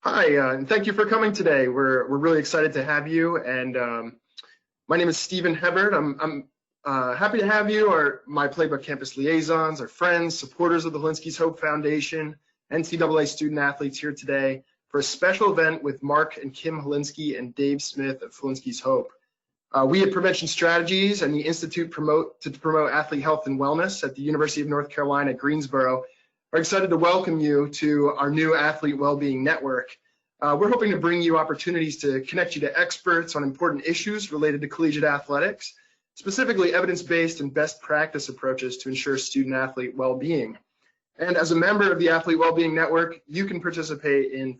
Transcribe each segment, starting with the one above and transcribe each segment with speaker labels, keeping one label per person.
Speaker 1: Hi, and thank you for coming today. We're really excited to have you. And my name is Stephen Hebert. I'm happy to have you, my Playbook Campus liaisons, our friends, supporters of the Helinski's Hope Foundation, NCAA student athletes here today for a special event with Mark and Kim Helinski and Dave Smith of Helinski's Hope. We at Prevention Strategies and the Institute to promote athlete health and wellness at the University of North Carolina at Greensboro are excited to welcome you to our new Athlete Wellbeing Network. We're hoping to bring you opportunities to connect you to experts on important issues related to collegiate athletics, specifically evidence-based and best practice approaches to ensure student-athlete well-being. And as a member of the Athlete Wellbeing Network, you can participate in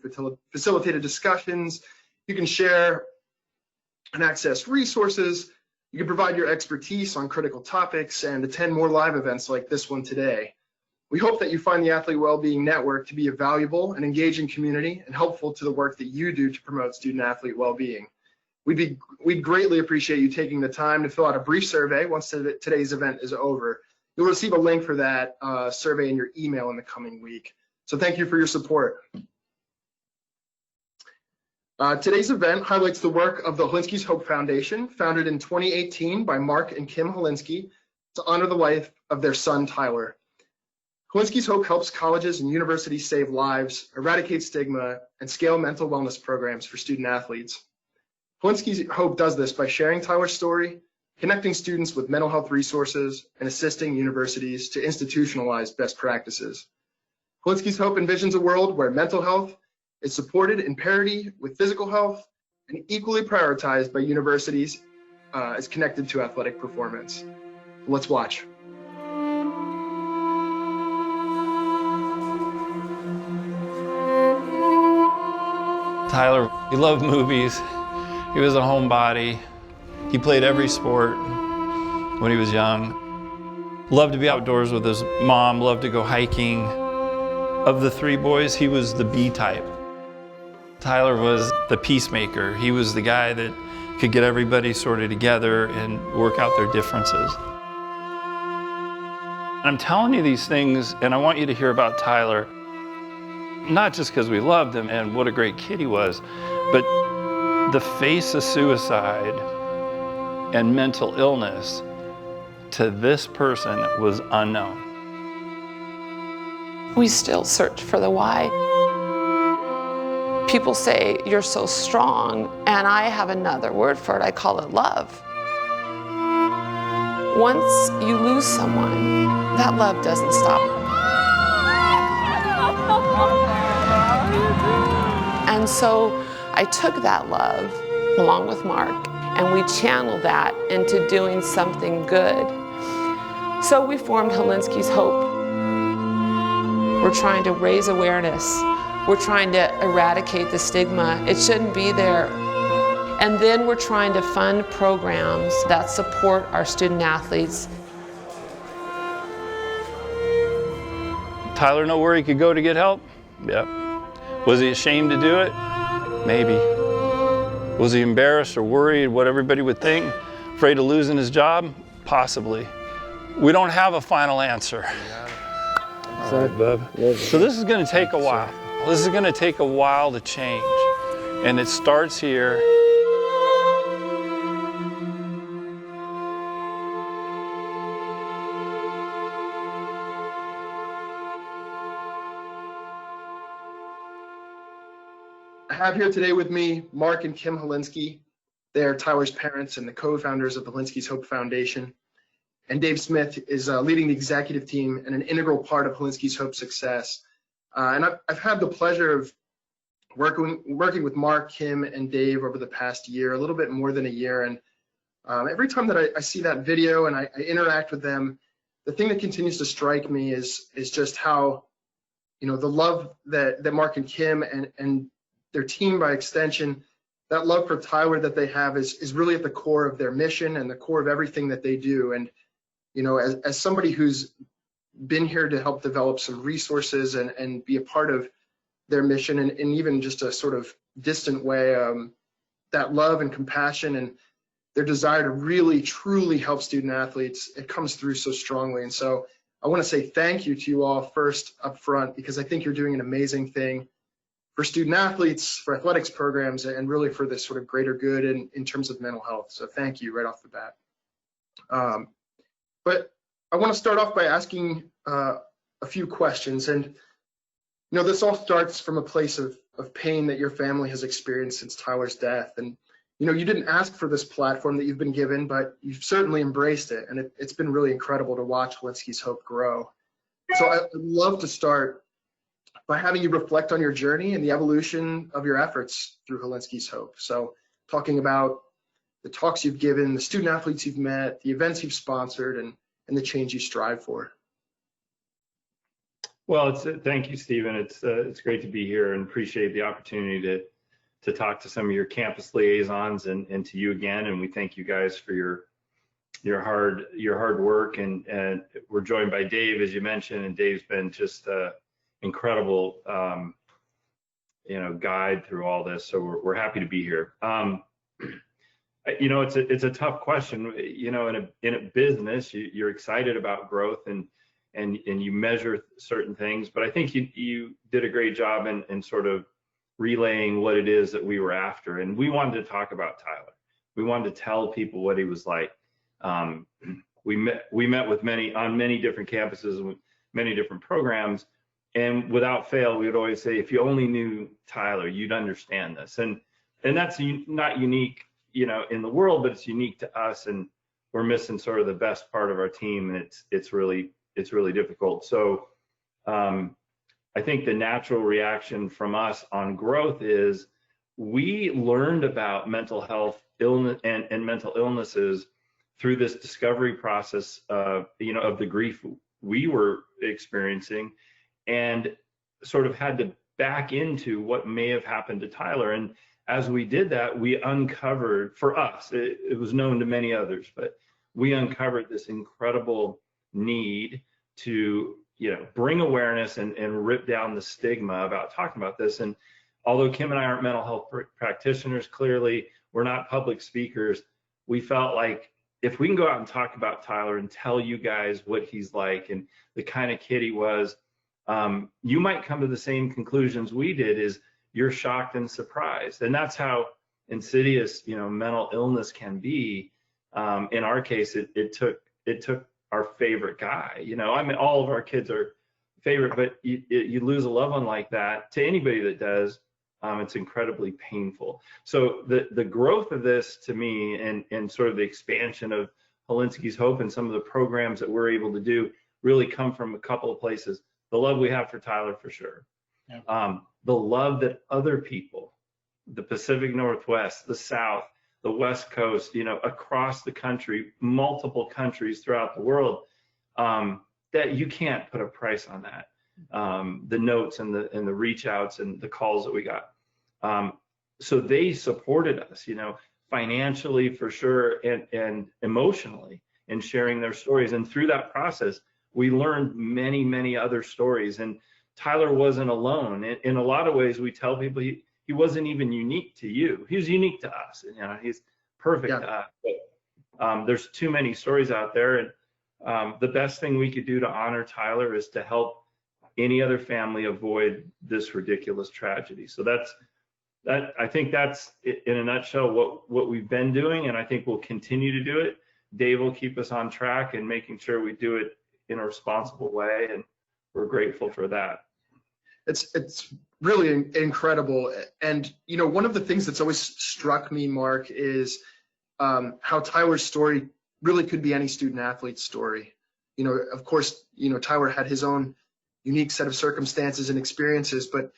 Speaker 1: facilitated discussions, you can share and access resources, you can provide your expertise on critical topics, and attend more live events like this one today. We hope that you find the Athlete Wellbeing Network to be a valuable and engaging community and helpful to the work that you do to promote student-athlete well-being. We'd greatly appreciate you taking the time to fill out a brief survey once today's event is over. You'll receive a link for that survey in your email in the coming week. So thank you for your support. Today's event highlights the work of the Helinski's Hope Foundation, founded in 2018 by Mark and Kim Helinski to honor the life of their son, Tyler. Helinski's Hope helps colleges and universities save lives, eradicate stigma, and scale mental wellness programs for student athletes. Helinski's Hope does this by sharing Tyler's story, connecting students with mental health resources, and assisting universities to institutionalize best practices. Helinski's Hope envisions a world where mental health is supported in parity with physical health and equally prioritized by universities as connected to athletic performance. Let's watch.
Speaker 2: Tyler, he loved movies. He was a homebody. He played every sport when he was young. Loved to be outdoors with his mom, loved to go hiking. Of the three boys, he was the B type. Tyler was the peacemaker. He was the guy that could get everybody sort of together and work out their differences. I'm telling you these things, and I want you to hear about Tyler, not just because we loved him and what a great kid he was, but the face of suicide and mental illness to this person was unknown.
Speaker 3: We still search for the why. People say, you're so strong, and I have another word for it. I call it love. Once you lose someone, that love doesn't stop. And so I took that love, along with Mark, and we channeled that into doing something good. So we formed Helinski's Hope. We're trying to raise awareness. We're trying to eradicate the stigma. It shouldn't be there. And then we're trying to fund programs that support our student athletes.
Speaker 2: Tyler know where he could go to get help? Yep. Was he ashamed to do it? Maybe. Was he embarrassed or worried what everybody would think? Afraid of losing his job? Possibly. We don't have a final answer. All right, bub. So this is going to take a while. This is going to take a while to change. And it starts here.
Speaker 1: I have here today with me Mark and Kim Helinski. They are Tyler's parents and the co-founders of the Helinski's Hope Foundation. And Dave Smith is leading the executive team and an integral part of Helinski's Hope success. And I've had the pleasure of working with Mark, Kim, and Dave over the past year, a little bit more than a year. And every time that I see that video and I interact with them, the thing that continues to strike me is just how, the love that Mark and Kim and their team by extension, that love for Tyler that they have is really at the core of their mission and the core of everything that they do. And, as somebody who's been here to help develop some resources and be a part of their mission and even just a sort of distant way, that love and compassion and their desire to really, truly help student athletes, it comes through so strongly. And so I want to say thank you to you all first up front, because I think you're doing an amazing thing. student athletes, for athletics programs, and really for this sort of greater good in terms of mental health. So thank you right off the bat. But I want to start off by asking a few questions. And, this all starts from a place of pain that your family has experienced since Tyler's death. And, you didn't ask for this platform that you've been given, but you've certainly embraced it. And it's been really incredible to watch Hilinski's Hope grow. So I'd love to start by having you reflect on your journey and the evolution of your efforts through Hilinski's Hope. So talking about the talks you've given, the student athletes you've met, the events you've sponsored, and the change you strive for.
Speaker 2: Well, thank you, Stephen. It's great to be here and appreciate the opportunity to talk to some of your campus liaisons and to you again. And we thank you guys for your hard work. And we're joined by Dave, as you mentioned, and Dave's been just incredible, guide through all this. So we're happy to be here. It's a tough question. In a business, you're excited about growth and you measure certain things, but I think you did a great job in sort of relaying what it is that we were after. And we wanted to talk about Tyler. We wanted to tell people what he was like. We met with on many different campuses and with many different programs. And without fail, we would always say, if you only knew Tyler, you'd understand this. And that's not unique, in the world, but it's unique to us. And we're missing sort of the best part of our team. And it's really difficult. So I think the natural reaction from us on growth is we learned about mental health illness and mental illnesses through this discovery process of the grief we were experiencing, and sort of had to back into what may have happened to Tyler. And as we did that, we uncovered, for us, it was known to many others, but we uncovered this incredible need to bring awareness and rip down the stigma about talking about this. And although Kim and I aren't mental health practitioners, clearly we're not public speakers, we felt like if we can go out and talk about Tyler and tell you guys what he's like and the kind of kid he was, you might come to the same conclusions we did, is you're shocked and surprised. And that's how insidious, mental illness can be. In our case, it took our favorite guy. All of our kids are favorite, but you lose a loved one like that, to anybody that does, it's incredibly painful. So the growth of this, to me, and sort of the expansion of Hilinski's Hope and some of the programs that we're able to do really come from a couple of places. The love we have for Tyler, for sure. Yeah. The love that other people, the Pacific Northwest, the South, the West Coast, across the country, multiple countries throughout the world, that you can't put a price on that. The notes and the reach outs and the calls that we got. So they supported us, financially for sure, and emotionally in sharing their stories. And through that process, we learned many, many other stories. And Tyler wasn't alone. In a lot of ways, we tell people he wasn't even unique to you. He was unique to us. He's perfect to us. But there's too many stories out there. And the best thing we could do to honor Tyler is to help any other family avoid this ridiculous tragedy. So I think that's in a nutshell what we've been doing, and I think we'll continue to do it. Dave will keep us on track and making sure we do it in a responsible way, and we're grateful for that.
Speaker 1: It's really incredible. And one of the things that's always struck me, Mark, is how Tyler's story really could be any student athlete's story. Of course, Tyler had his own unique set of circumstances and experiences, but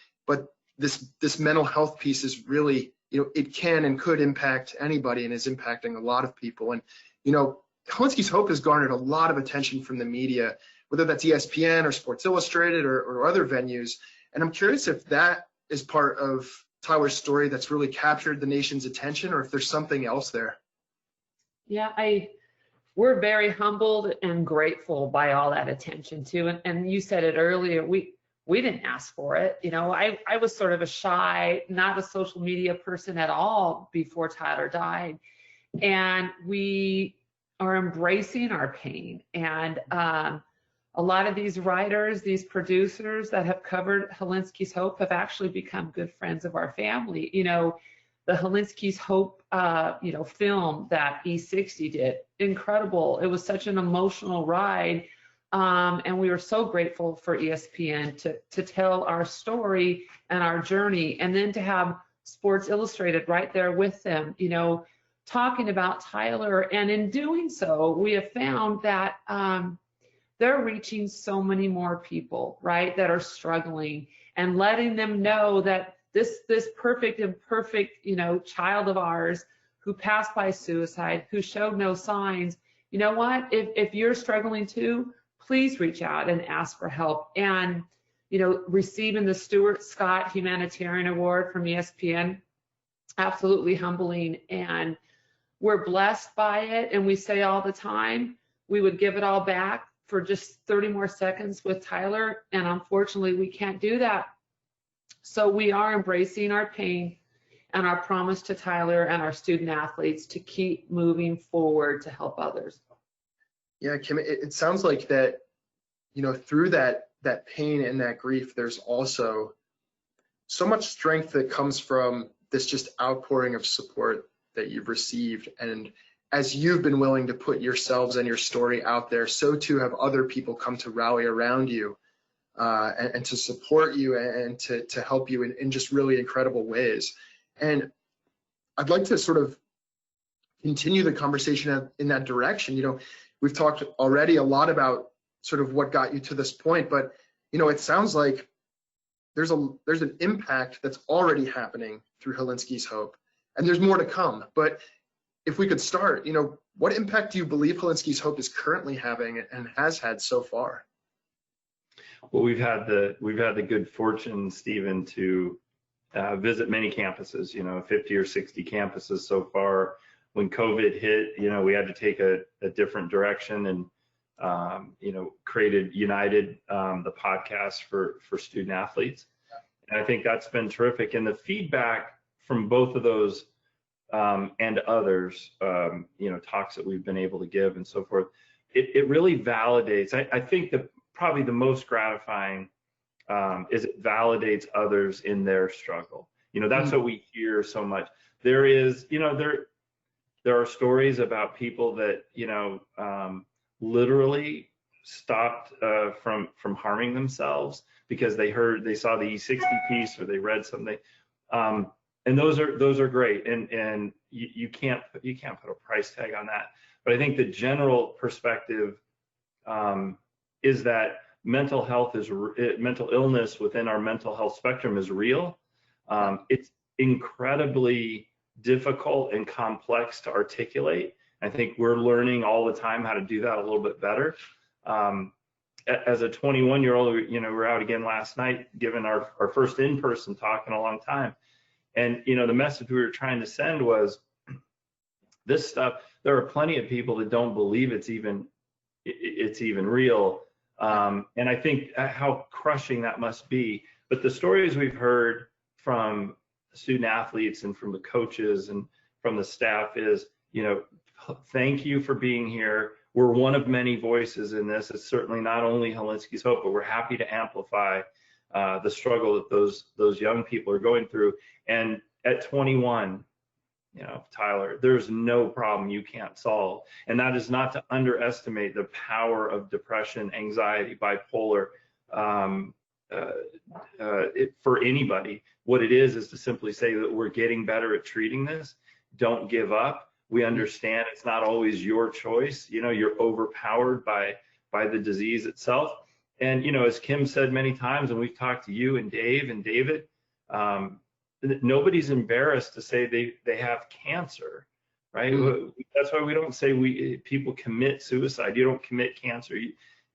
Speaker 1: this mental health piece is really, it can and could impact anybody, and is impacting a lot of people. And Hilinski's Hope has garnered a lot of attention from the media, whether that's ESPN or Sports Illustrated or other venues. And I'm curious if that is part of Tyler's story that's really captured the nation's attention, or if there's something else there.
Speaker 4: Yeah, we're very humbled and grateful by all that attention too. And you said it earlier, we didn't ask for it. I was sort of a shy, not a social media person at all before Tyler died. And we are embracing our pain. And a lot of these writers, these producers that have covered Helinski's Hope have actually become good friends of our family. You know, the Helinski's Hope, film that E60 did, incredible. It was such an emotional ride. And we were so grateful for ESPN to tell our story and our journey, and then to have Sports Illustrated right there with them, you know, talking about Tyler. And in doing so, we have found that they're reaching so many more people, right, that are struggling, and letting them know that this perfect, you know, child of ours who passed by suicide, who showed no signs, you know what, if you're struggling too, please reach out and ask for help. And, you know, receiving the Stuart Scott Humanitarian Award from ESPN, absolutely humbling. And we're blessed by it. And we say all the time, we would give it all back for just 30 more seconds with Tyler. And unfortunately, we can't do that. So we are embracing our pain and our promise to Tyler and our student athletes to keep moving forward to help others.
Speaker 1: Yeah, Kim, it sounds like that, you know, through that pain and that grief, there's also so much strength that comes from this just outpouring of support that you've received. And as you've been willing to put yourselves and your story out there, so too have other people come to rally around you and to support you and to help you in just really incredible ways. And I'd like to sort of continue the conversation in that direction. You know, we've talked already a lot about sort of what got you to this point, but, you know, it sounds like there's an impact that's already happening through Helinski's Hope, and there's more to come. But if we could start, you know, what impact do you believe Helinski's Hope is currently having and has had so far?
Speaker 2: Well, we've had the good fortune, Stephen, to visit many campuses, you know, 50 or 60 campuses so far. When COVID hit, you know, we had to take a different direction, and you know, created United, the podcast for student athletes. And I think that's been terrific. And the feedback from both of those and others, you know, talks that we've been able to give and so forth, it really validates. I think that probably the most gratifying is it validates others in their struggle. You know, that's what we hear so much. There is, you know, there are stories about people that, you know, literally stopped from harming themselves because they saw the E60 piece, or they read something. And those are great. And you can't put a price tag on that. But I think the general perspective is that mental illness within our mental health spectrum is real. It's incredibly difficult and complex to articulate. I think we're learning all the time how to do that a little bit better. As a 21-year-old, you know, we're out again last night, giving our first in-person talk in a long time. And, you know, the message we were trying to send was this stuff. There are plenty of people that don't believe it's even real. And I think how crushing that must be. But the stories we've heard from student athletes and from the coaches and from the staff is, you know, thank you for being here. We're one of many voices in this. It's certainly not only Helinski's Hope, but we're happy to amplify the struggle that those young people are going through. And at 21, you know, Tyler, there's no problem you can't solve. And that is not to underestimate the power of depression, anxiety, bipolar, for anybody. What it is to simply say that we're getting better at treating this. Don't give up. We understand it's not always your choice. You know, you're overpowered by the disease itself. And, you know, as Kim said many times, and we've talked to you and Dave and David, nobody's embarrassed to say they have cancer, right? That's why we don't say people commit suicide. You don't commit cancer.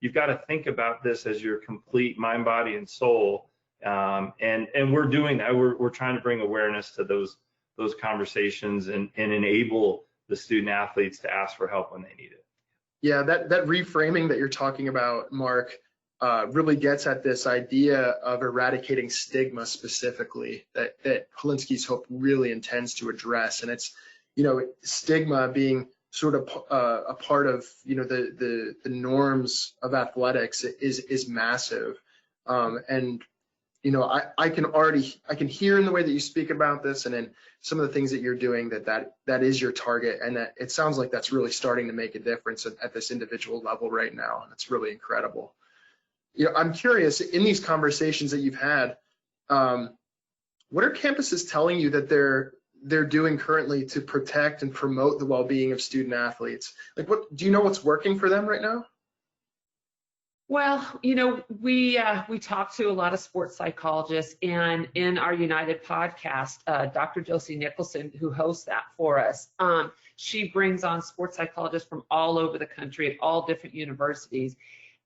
Speaker 2: You've got to think about this as your complete mind, body, and soul. And we're doing that. We're trying to bring awareness to those conversations and enable the student athletes to ask for help when they need it.
Speaker 1: Yeah, that reframing that you're talking about, Mark, really gets at this idea of eradicating stigma specifically that Helinski's Hope really intends to address. And it's, you know, stigma being sort of a part of, you know, the norms of athletics is massive. And you know, I can hear in the way that you speak about this and in some of the things that you're doing that is your target, and that it sounds like that's really starting to make a difference at this individual level right now, and it's really incredible. You know, I'm curious, in these conversations that you've had, what are campuses telling you that they're doing currently to protect and promote the well-being of student athletes? Like, what do you know what's working for them right now?
Speaker 4: Well, you know, we talk to a lot of sports psychologists, and in our United podcast, Dr. Josie Nicholson, who hosts that for us, she brings on sports psychologists from all over the country at all different universities.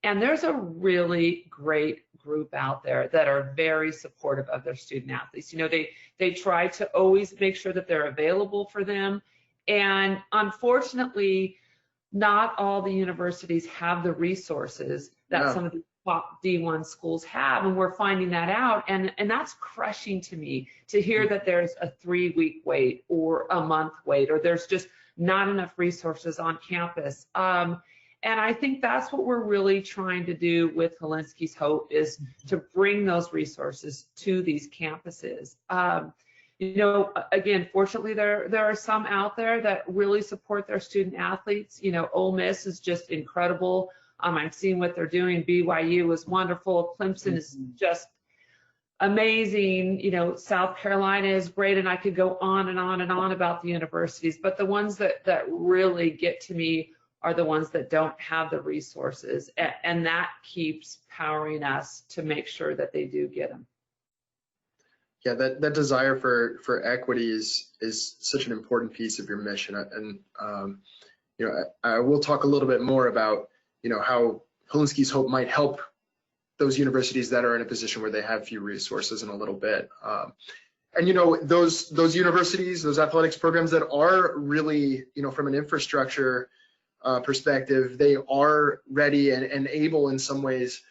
Speaker 4: And there's a really great group out there that are very supportive of their student athletes. You know, they try to always make sure that they're available for them. And unfortunately, not all the universities have the resources that some of the top D1 schools have, and we're finding that out. And that's crushing to me to hear that there's a 3-week wait or a month wait, or there's just not enough resources on campus. And I think that's what we're really trying to do with Helinski's Hope, is to bring those resources to these campuses. You know, again, fortunately, there are some out there that really support their student athletes. You know, Ole Miss is just incredible. I've seen what they're doing. BYU is wonderful. Clemson is just amazing. You know, South Carolina is great, and I could go on and on and on about the universities. But the ones that really get to me are the ones that don't have the resources, and that keeps powering us to make sure that they do get them.
Speaker 1: Yeah, that desire for equity is such an important piece of your mission, and you know, I will talk a little bit more about, you know, how Helinski's Hope might help those universities that are in a position where they have few resources in a little bit. And you know, those universities, those athletics programs that are really, you know, from an infrastructure perspective, they are ready and able in some ways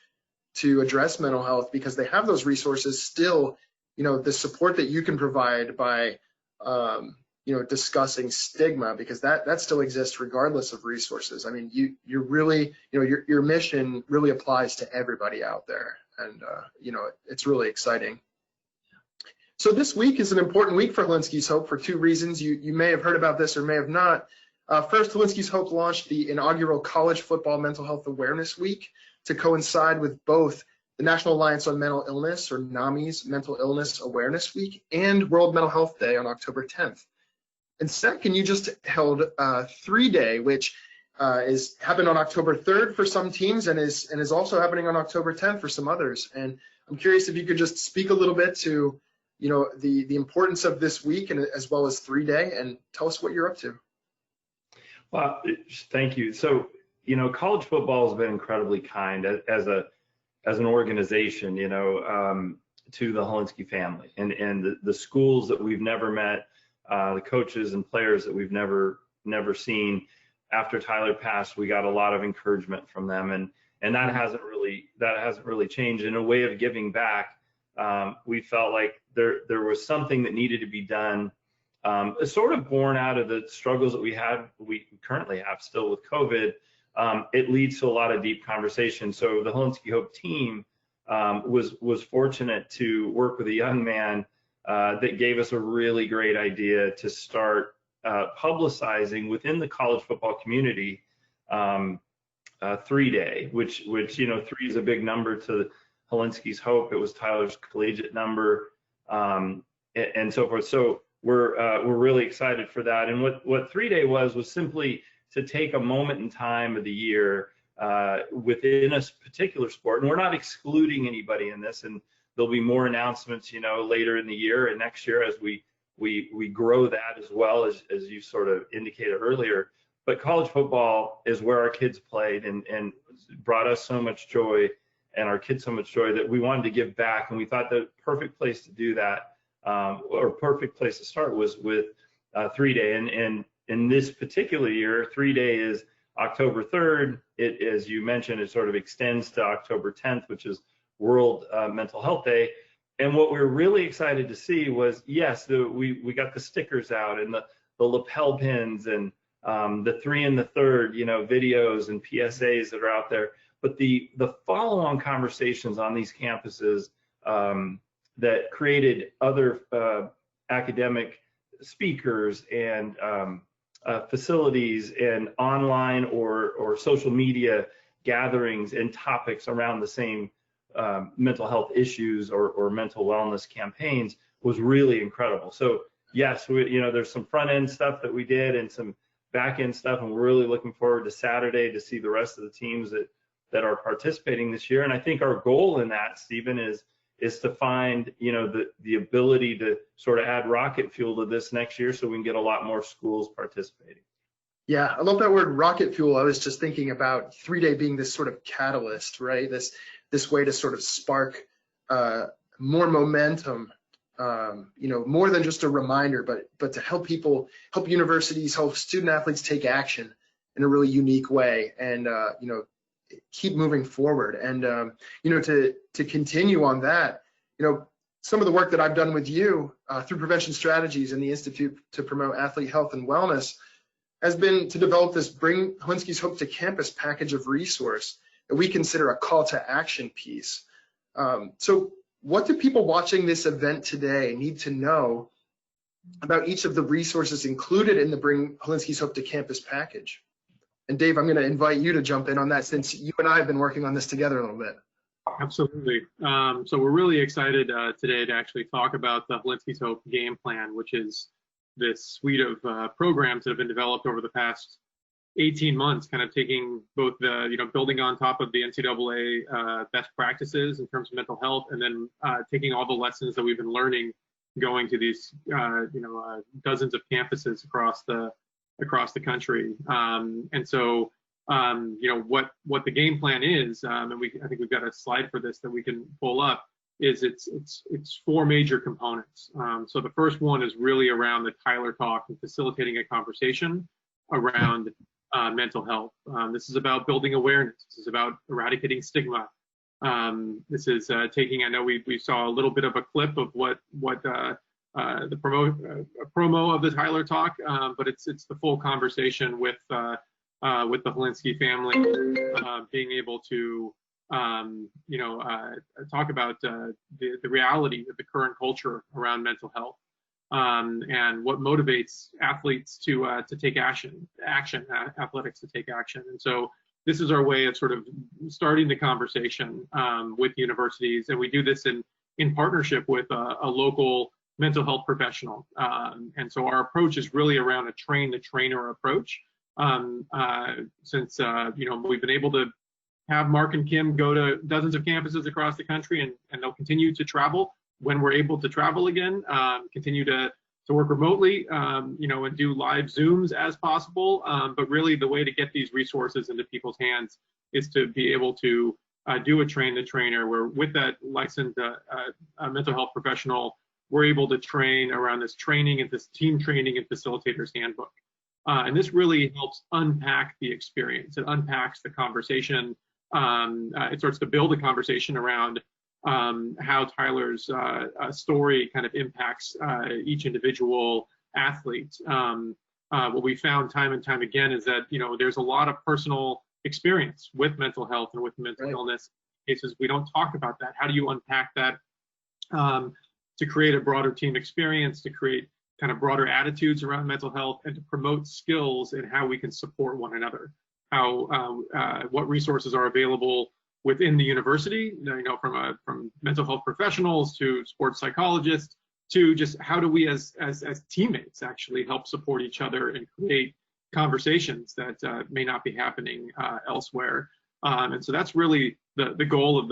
Speaker 1: to address mental health because they have those resources. Still, you know, the support that you can provide by you know, discussing stigma, because that still exists regardless of resources. I mean, you're really, you know, your mission really applies to everybody out there, and you know, it's really exciting. So this week is an important week for Helinski's Hope for 2 reasons. You may have heard about this or may have not. First, Helinski's Hope launched the inaugural College Football Mental Health Awareness Week to coincide with both the National Alliance on Mental Illness, or NAMI's Mental Illness Awareness Week, and World Mental Health Day on October 10th. And second, you just held 3-Day, which happened on October 3rd for some teams and is also happening on October 10th for some others. And I'm curious if you could just speak a little bit to, you know, the importance of this week, and as well as 3-Day, and tell us what you're up to.
Speaker 5: Well, thank you. So, you know, college football has been incredibly kind as an organization, you know, to the Helinski family and the schools that we've never met, the coaches and players that we've never seen. After Tyler passed, we got a lot of encouragement from them, and that hasn't really changed. In a way of giving back, we felt like there was something that needed to be done, sort of born out of the struggles that we currently have still with COVID. It leads to a lot of deep conversation. So the Helinski Hope team was fortunate to work with a young man that gave us a really great idea to start publicizing within the college football community 3-Day, which you know, 3 is a big number to Helinski's Hope. It was Tyler's collegiate number, and so forth. So we're really excited for that. And what 3-Day was simply to take a moment in time of the year within a particular sport, and we're not excluding anybody in this, and there'll be more announcements, you know, later in the year and next year as we grow that, as well as you sort of indicated earlier. But college football is where our kids played and brought us so much joy, and our kids so much joy, that we wanted to give back. And we thought the perfect place to do that, or perfect place to start, was with 3-Day. And in this particular year, 3-Day is October 3rd. It, as you mentioned, it sort of extends to October 10th, which is World Mental Health Day. And what we were really excited to see was, yes, we got the stickers out and the lapel pins, and the 3 and the third, videos and PSAs that are out there. But the follow-on conversations on these campuses that created other academic speakers and facilities and online or social media gatherings and topics around the same mental health issues or mental wellness campaigns was really incredible. So yes, there's some front end stuff that we did and some back end stuff, and we're really looking forward to Saturday to see the rest of the teams that are participating this year. And I think our goal in that, Stephen, is to find the ability to sort of add rocket fuel to this next year so we can get a lot more schools participating.
Speaker 1: Yeah, I love that word, rocket fuel. I was just thinking about 3-day being this sort of catalyst, right? This way to sort of spark more momentum, more than just a reminder, but to help people, help universities, help student athletes take action in a really unique way, and keep moving forward. And to continue on that, some of the work that I've done with you through Prevention Strategies and the Institute to Promote Athlete Health and Wellness has been to develop this Bring Hilinski's Hope to Campus package of resource that we consider a call to action piece. So what do people watching this event today need to know about each of the resources included in the Bring Hilinski's Hope to Campus package? And Dave, I'm going to invite you to jump in on that since you and I have been working on this together a little bit.
Speaker 6: Absolutely. So we're really excited today to actually talk about the Hilinski's Hope game plan, which is this suite of programs that have been developed over the past 18 months, kind of taking both the, building on top of the NCAA best practices in terms of mental health, and then taking all the lessons that we've been learning going to these, dozens of campuses across the country. And so, what the game plan is, and I think we've got a slide for this that we can pull up, is it's 4 major components. So the first one is really around the Tyler Talk and facilitating a conversation around mental health. This is about building awareness. This is about eradicating stigma. This is taking, I know we saw a little bit of a clip of what the promo of the Tyler Talk, but it's the full conversation with the Hilinski family, being able to talk about the reality of the current culture around mental health, and what motivates athletes to take action, athletics to take action. And so this is our way of sort of starting the conversation with universities, and we do this in partnership with a local mental health professional. And so our approach is really around a train the trainer approach. Since we've been able to have Mark and Kim go to dozens of campuses across the country, and they'll continue to travel when we're able to travel again, continue to work remotely, and do live Zooms as possible. But really the way to get these resources into people's hands is to be able to do a train the trainer, where with that licensed mental health professional, we're able to train around this training and this team training and facilitator's handbook. And this really helps unpack the experience. It unpacks the conversation. It starts to build a conversation around how Tyler's story kind of impacts each individual athlete. What we found time and time again is that there's a lot of personal experience with mental health and with mental illness cases. We don't talk about that. How do you unpack that to create a broader team experience, to create kind of broader attitudes around mental health, and to promote skills in how we can support one another? What resources are available within the university, from mental health professionals to sports psychologists, to just how do we as teammates actually help support each other and create conversations that may not be happening elsewhere. And so that's really the goal of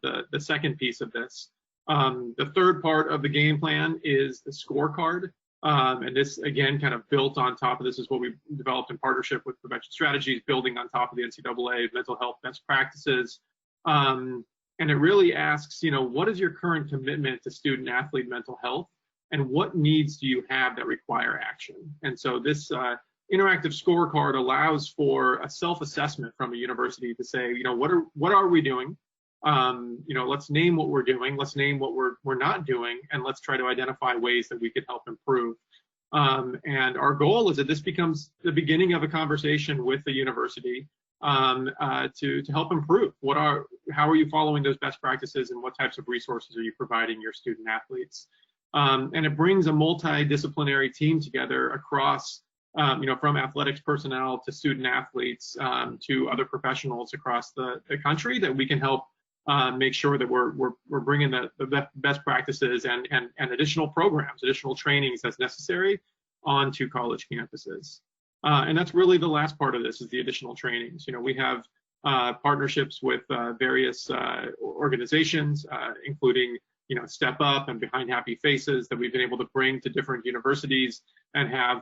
Speaker 6: the second piece of this. The third part of the game plan is the scorecard. And this, again, kind of built on top of this is what we developed in partnership with Prevention Strategies, building on top of the NCAA mental health best practices. And it really asks, what is your current commitment to student athlete mental health, and what needs do you have that require action? And so this interactive scorecard allows for a self-assessment from a university to say, what are we doing? Let's name what we're doing, let's name what we're not doing, and let's try to identify ways that we could help improve. And our goal is that this becomes the beginning of a conversation with the university to help improve. How are you following those best practices, and what types of resources are you providing your student athletes? And it brings a multidisciplinary team together across, from athletics personnel to student athletes to other professionals across the country, that we can help make sure that we're bringing the best practices and additional programs, additional trainings that's necessary onto college campuses. And that's really the last part of this, is the additional trainings. We have partnerships with various organizations, including Step Up and Behind Happy Faces, that we've been able to bring to different universities and have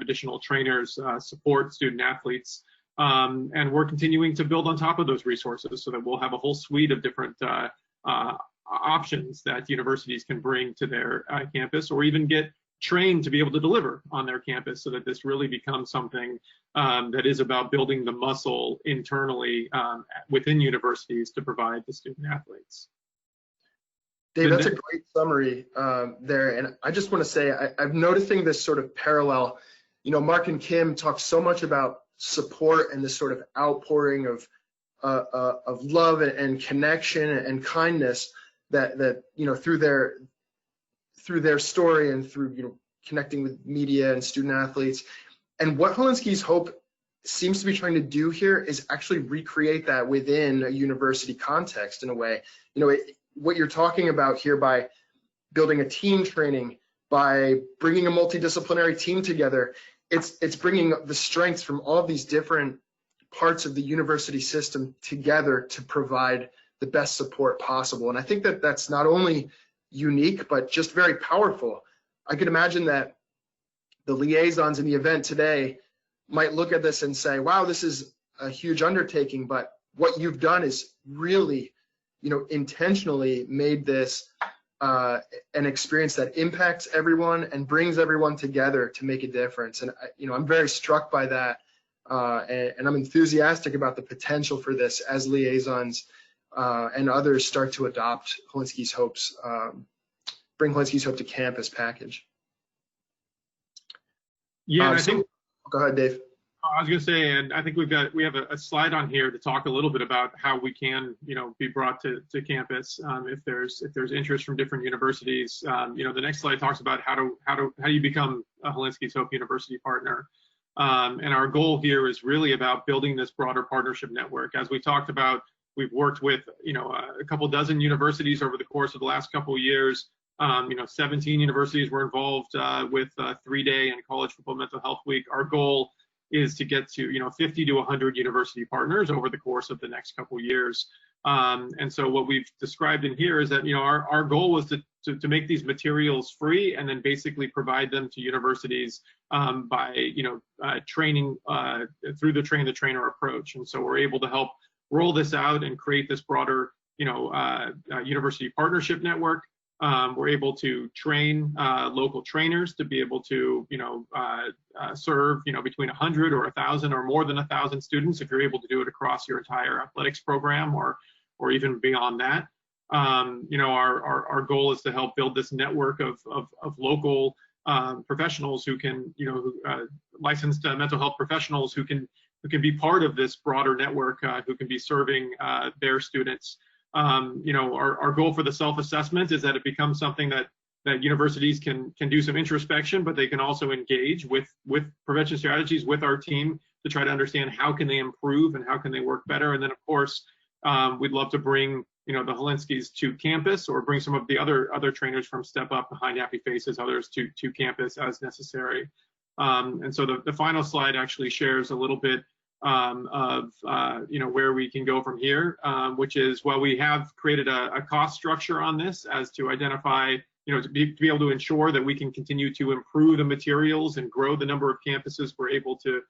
Speaker 6: additional trainers support student athletes. And we're continuing to build on top of those resources so that we'll have a whole suite of different options that universities can bring to their campus, or even get trained to be able to deliver on their campus, so that this really becomes something that is about building the muscle internally within universities to provide to student athletes.
Speaker 1: Dave, that's a great summary there. And I just want to say, I'm noticing this sort of parallel. Mark and Kim talk so much about support and this sort of outpouring of love and connection and kindness that through their story and through connecting with media and student athletes. And what Hilinski's Hope seems to be trying to do here is actually recreate that within a university context in a way. What you're talking about here, by building a team training, by bringing a multidisciplinary team together, it's bringing the strengths from all of these different parts of the university system together to provide the best support possible. And I think that that's not only unique, but just very powerful. I could imagine that the liaisons in the event today might look at this and say, wow, this is a huge undertaking, but what you've done is really, intentionally made this an experience that impacts everyone and brings everyone together to make a difference. And, I'm very struck by that. And I'm enthusiastic about the potential for this as liaisons and others start to adopt Hilinski's Hope's, bring Hilinski's Hope to campus package.
Speaker 6: Yeah, I think.
Speaker 1: Go ahead, Dave.
Speaker 6: I was going to say, and I think we have a slide on here to talk a little bit about how we can, be brought to campus if there's interest from different universities. The next slide talks about how do you become a Hilinski's Hope University partner. And our goal here is really about building this broader partnership network. As we talked about, we've worked with, a couple dozen universities over the course of the last couple of years. 17 universities were involved with 3-day and College Football Mental Health Week. Our goal is to get to 50 to 100 university partners over the course of the next couple years. And so what we've described in here is that our goal was to make these materials free and then basically provide them to universities by training through the train the trainer approach. And so we're able to help roll this out and create this broader university partnership network. We're able to train local trainers to be able to, serve, between 100 or 1,000 or more than 1,000 students if you're able to do it across your entire athletics program or even beyond that. Our goal is to help build this network of local professionals who can, licensed mental health professionals who can be part of this broader network, who can be serving their students. Our goal for the self-assessment is that it becomes something that universities can do some introspection, but they can also engage with prevention strategies with our team to try to understand how can they improve and how can they work better. And then, of course, we'd love to bring the Hilinski's to campus, or bring some of the other trainers from Step Up, Behind Happy Faces, others to campus as necessary. And so the final slide actually shares a little bit of where we can go from here, which is, well, we have created a cost structure on this as to identify, to be able to ensure that we can continue to improve the materials and grow the number of campuses we're able to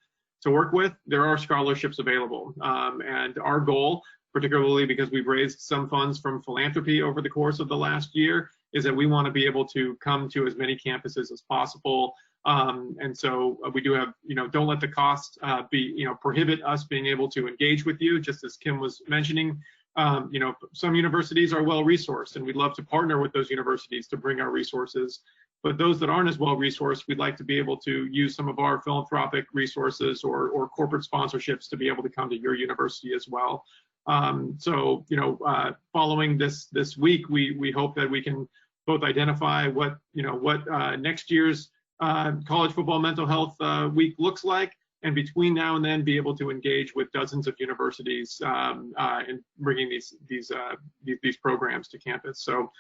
Speaker 6: work with. There are scholarships available, and our goal, particularly because we've raised some funds from philanthropy over the course of the last year, is that we want to be able to come to as many campuses as possible. And so we do have, don't let the cost prohibit us being able to engage with you. Just as Kim was mentioning, some universities are well resourced, and we'd love to partner with those universities to bring our resources. But those that aren't as well resourced, we'd like to be able to use some of our philanthropic resources or corporate sponsorships to be able to come to your university as well. So, following this week, we hope that we can both identify what next year's college football mental health week looks like, and between now and then be able to engage with dozens of universities in bringing these programs to campus. So,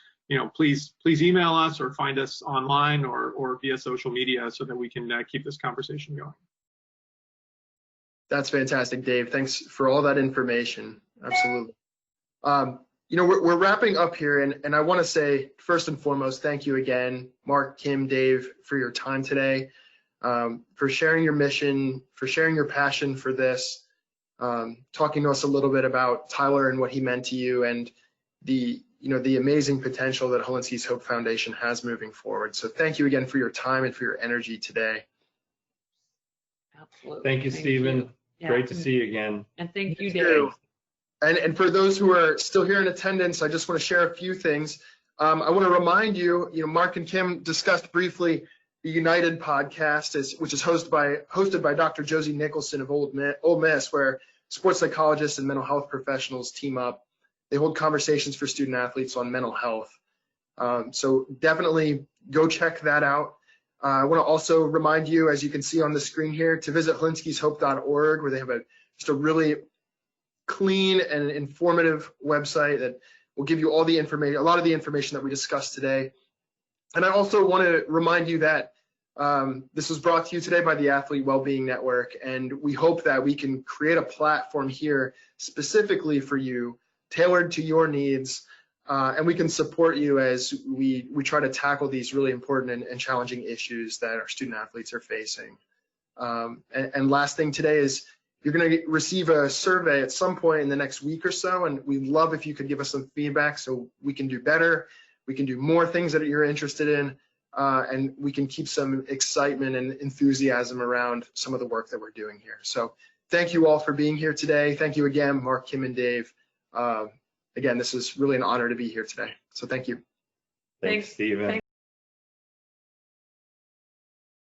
Speaker 6: please email us or find us online or via social media so that we can keep this conversation going.
Speaker 1: That's fantastic, Dave. Thanks for all that information. Absolutely. We're wrapping up here, and I want to say, first and foremost, thank you again, Mark, Kim, Dave, for your time today, for sharing your mission, for sharing your passion for this, talking to us a little bit about Tyler and what he meant to you, and the amazing potential that Holinsky's Hope Foundation has moving forward. So thank you again for your time and for your energy today.
Speaker 4: Absolutely.
Speaker 5: Thank you, Stephen.
Speaker 4: Yeah.
Speaker 5: Great to see you again.
Speaker 4: And thank you,
Speaker 1: Thank
Speaker 4: Dave.
Speaker 1: you. And for those who are still here in attendance, I just want to share a few things. I want to remind you, Mark and Kim discussed briefly the United podcast, which is hosted by Dr. Josie Nicholson of Ole Miss, where sports psychologists and mental health professionals team up. They hold conversations for student athletes on mental health. So definitely go check that out. I want to also remind you, as you can see on the screen here, to visit holinsky'shope.org, where they have just a really clean and informative website that will give you all the information, a lot of the information that we discussed today. And I also want to remind you that this was brought to you today by the Athlete Wellbeing Network, and we hope that we can create a platform here specifically for you, tailored to your needs, and we can support you as we try to tackle these really important and challenging issues that our student athletes are facing. And last thing today is, you're going to receive a survey at some point in the next week or so, and we'd love if you could give us some feedback so we can do better, we can do more things that you're interested in, and we can keep some excitement and enthusiasm around some of the work that we're doing here. So thank you all for being here today. Thank you again, Mark, Kim, and Dave. Again, this is really an honor to be here today. So thank you.
Speaker 5: Thanks, Stephen.